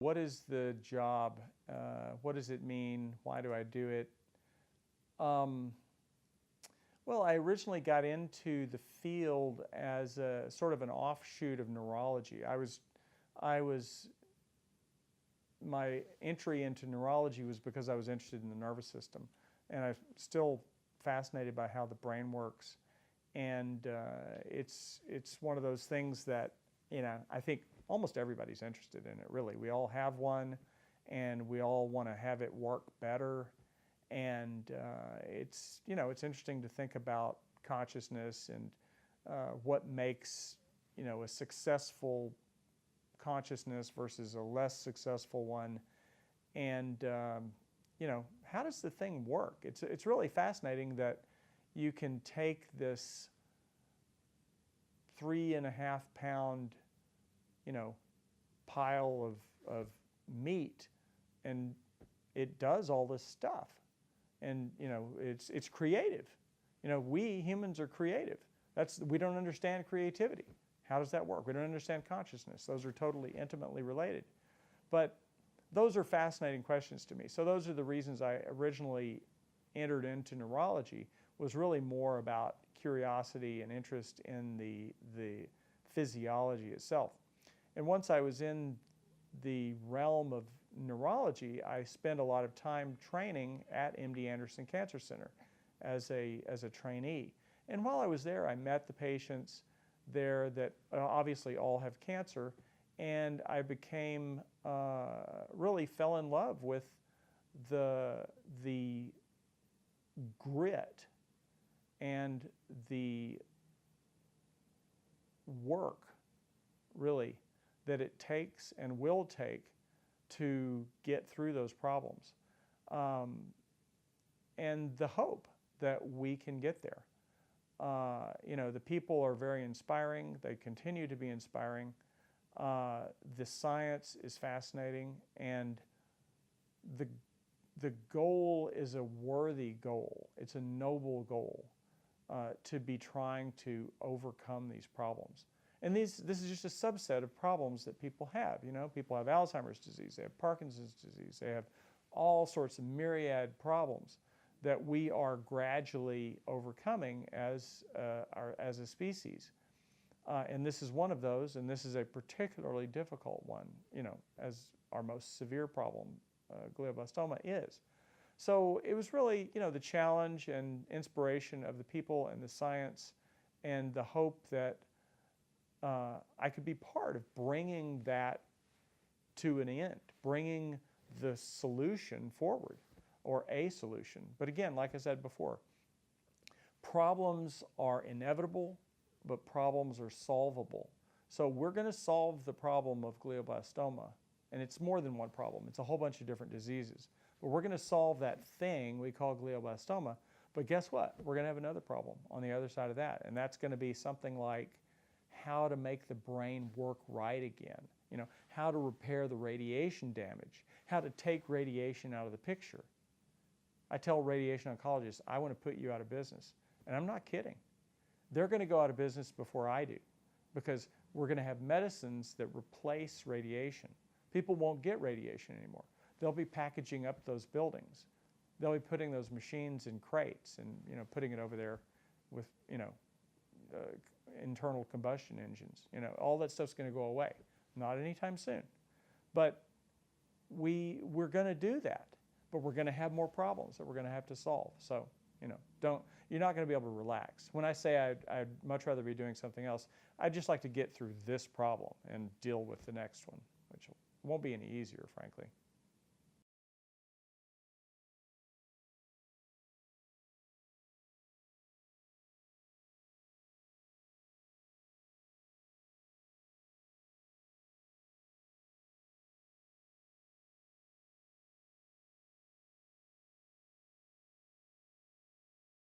What is the job? What does it mean? Why do I do it? Well, I originally got into the field as a sort of an offshoot of neurology. My entry into neurology was because I was interested in the nervous system, and I'm still fascinated by how the brain works. And it's one of those things that, I think almost everybody's interested in it, really. We all have one, and we all want to have it work better. And it's interesting to think about consciousness and what makes, a successful consciousness versus a less successful one. And, how does the thing work? It's really fascinating that you can take this 3.5 pound, pile of meat, and it does all this stuff. And it's creative. We humans are creative. We don't understand creativity. How does that work? We don't understand consciousness. Those are totally intimately related. But those are fascinating questions to me. So those are the reasons I originally entered into neurology, was really more about curiosity and interest in the physiology itself. And once I was in the realm of neurology, I spent a lot of time training at MD Anderson Cancer Center as a trainee. And while I was there, I met the patients there that obviously all have cancer, and I became, really fell in love with the grit and the work, really, that it takes and will take to get through those problems, and the hope that we can get there. The people are very inspiring. They continue to be inspiring. The science is fascinating, and the goal is a worthy goal. It's a noble goal to be trying to overcome these problems. And this is just a subset of problems that people have. People have Alzheimer's disease, they have Parkinson's disease, they have all sorts of myriad problems that we are gradually overcoming as a species. And this is one of those, and this is a particularly difficult one, as our most severe problem, glioblastoma, is. So it was really, the challenge and inspiration of the people and the science, and the hope that I could be part of bringing that to an end, bringing the solution forward, or a solution. But again, like I said before, problems are inevitable, but problems are solvable. So we're going to solve the problem of glioblastoma, and it's more than one problem. It's a whole bunch of different diseases. But we're going to solve that thing we call glioblastoma, but guess what? We're going to have another problem on the other side of that, and that's going to be something like how to make the brain work right again, how to repair the radiation damage, how to take radiation out of the picture. I tell radiation oncologists, I want to put you out of business, and I'm not kidding. They're going to go out of business before I do, because we're going to have medicines that replace radiation. People won't get radiation anymore. They'll be packaging up those buildings. They'll be putting those machines in crates and putting it over there with internal combustion engines. All that stuff's going to go away. Not anytime soon. But we're going to do that. But we're going to have more problems that we're going to have to solve. So you're not going to be able to relax. When I say I'd much rather be doing something else, I'd just like to get through this problem and deal with the next one, which won't be any easier, frankly.